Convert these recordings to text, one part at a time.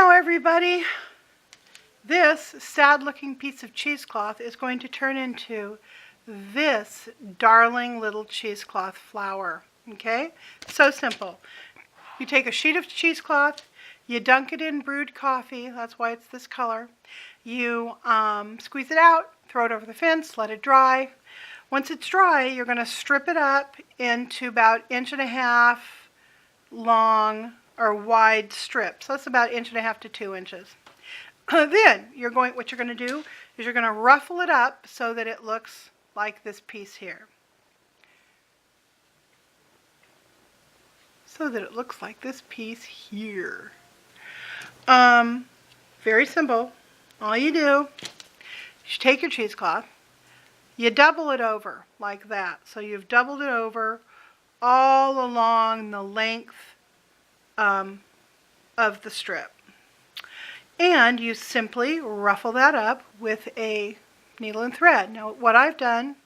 Now everybody, this sad looking piece of cheesecloth is going to turn into this darling little cheesecloth flower. Okay? So simple. You take a sheet of cheesecloth, you dunk it in brewed coffee, that's why it's this color. You squeeze it out, throw it over the fence, let it dry. Once it's dry, you're going to strip it up into about 1.5 inch long or wide strips. So that's about 1.5 to 2 inches. Then what you're going to do is you're going to ruffle it up so that it looks like this piece here. So that it looks like this piece here. Very simple. All you do is you take your cheesecloth, you double it over like that. So you've doubled it over all along the length of the strip. And you simply ruffle that up with a needle and thread. Now what I've done,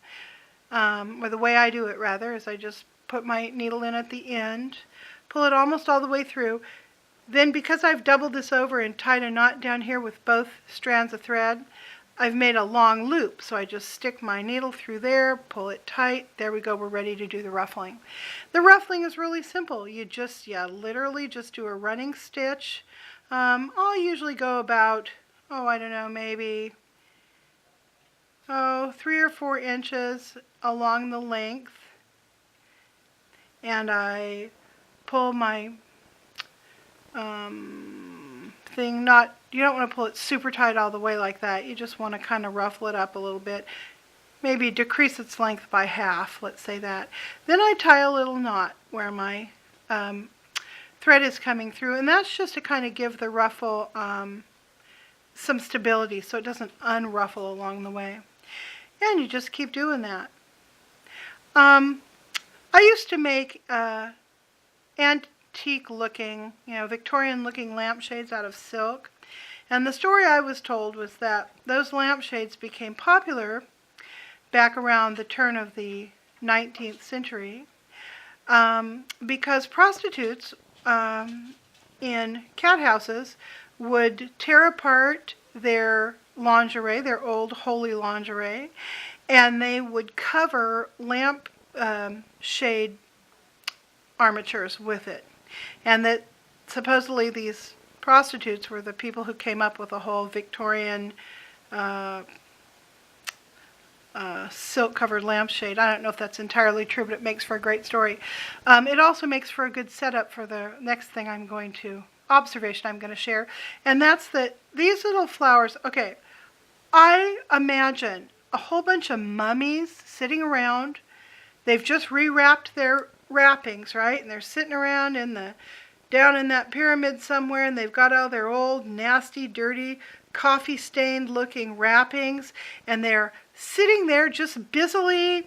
or the way I do it rather, is I just put my needle in at the end, pull it almost all the way through. Then because I've doubled this over and tied a knot down here with both strands of thread, I've made a long loop. So I just stick my needle through there, pull it tight. There we go, we're ready to do the ruffling. The ruffling is really simple. You literally just do a running stitch. I'll usually go about, I don't know, maybe 3 or 4 inches along the length. And I pull my thing, you don't want to pull it super tight all the way like that. You just want to kind of ruffle it up a little bit. Maybe decrease its length by half, let's say that. Then I tie a little knot where my thread is coming through, and that's just to kind of give the ruffle some stability so it doesn't unruffle along the way. And you just keep doing that. I used to make antique looking, Victorian looking lampshades out of silk. And the story I was told was that those lampshades became popular back around the turn of the 19th century because prostitutes in cat houses would tear apart their lingerie, their old holy lingerie, and they would cover lamp shade armatures with it. And that supposedly these prostitutes were the people who came up with the whole Victorian silk-covered lampshade. I don't know if that's entirely true, but it makes for a great story. It also makes for a good setup for the next thing observation I'm going to share, and that's that these little flowers, okay, I imagine a whole bunch of mummies sitting around. They've just rewrapped their wrappings, right? And they're sitting around down in that pyramid somewhere, and they've got all their old, nasty, dirty, coffee-stained looking wrappings, and they're sitting there just busily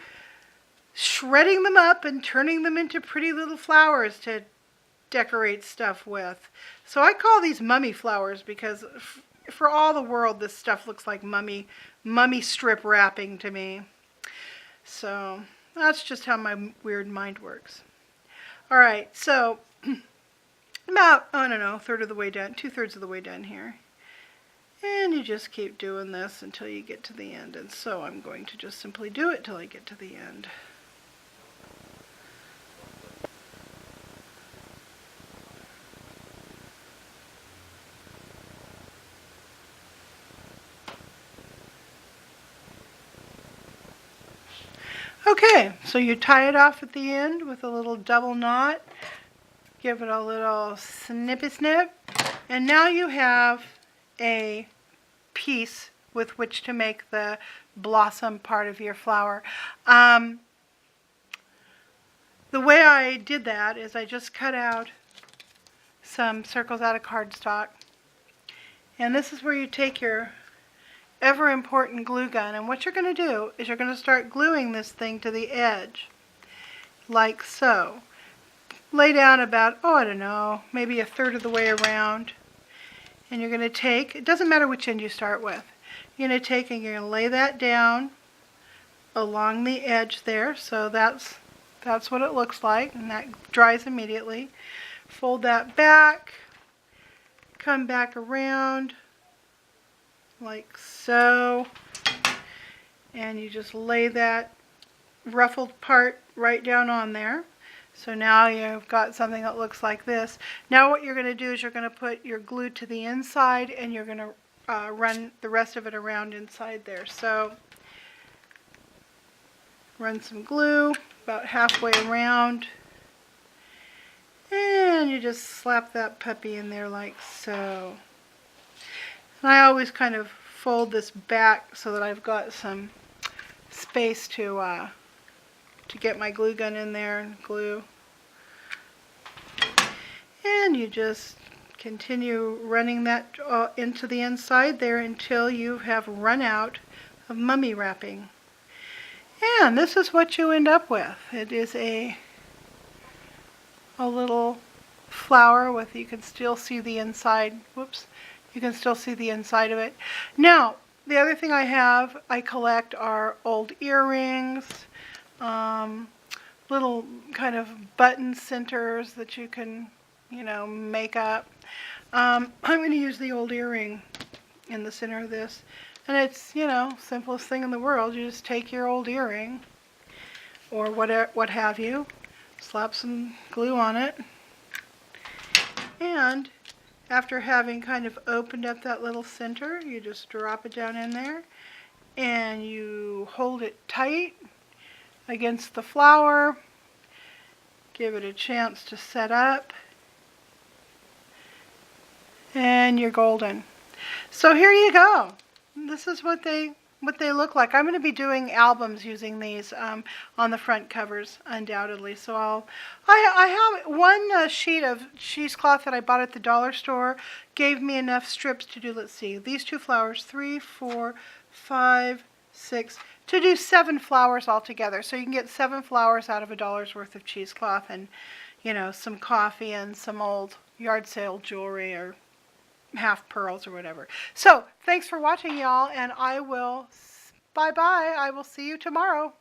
shredding them up and turning them into pretty little flowers to decorate stuff with. So I call these mummy flowers because for all the world this stuff looks like mummy strip wrapping to me. So that's just how my weird mind works. Alright, so about, I don't know, 2/3 of the way done here. And you just keep doing this until you get to the end. And so I'm going to just simply do it till I get to the end. Okay, so you tie it off at the end with a little double knot. Give it a little snippy snip. And now you have a piece with which to make the blossom part of your flower. The way I did that is I just cut out some circles out of cardstock. And this is where you take your ever important glue gun, and what you're going to do is you're going to start gluing this thing to the edge like so. Lay down about, I don't know, maybe 1/3 of the way around, and you're going to take, it doesn't matter which end you start with, you're going to take and you're going to lay that down along the edge there. So that's what it looks like, and that dries immediately. Fold that back, come back around like so, and you just lay that ruffled part right down on there. So now you've got something that looks like this. Now what you're going to do is you're going to put your glue to the inside, and you're going to run the rest of it around inside there. So run some glue about halfway around, and you just slap that puppy in there like so. And I always kind of fold this back so that I've got some space to get my glue gun in there and glue. And you just continue running that into the inside there until you have run out of mummy wrapping. And this is what you end up with. It is a little flower with, you can still see the inside. Whoops. You can still see the inside of it. Now, the other thing I collect are old earrings, little kind of button centers that you can, make up. I'm going to use the old earring in the center of this. And it's, simplest thing in the world. You just take your old earring or what have you, slap some glue on it, and after having kind of opened up that little center, you just drop it down in there and you hold it tight against the flower, give it a chance to set up, and you're golden. So here you go. This is what they look like. I'm going to be doing albums using these on the front covers, undoubtedly. So I have one sheet of cheesecloth that I bought at the dollar store, gave me enough strips to do, let's see, these 2 flowers, 3, 4, 5, 6, to do 7 flowers altogether. So you can get 7 flowers out of $1 worth of cheesecloth, and some coffee and some old yard sale jewelry or half pearls or whatever. So thanks for watching, y'all, and bye-bye. I will see you tomorrow.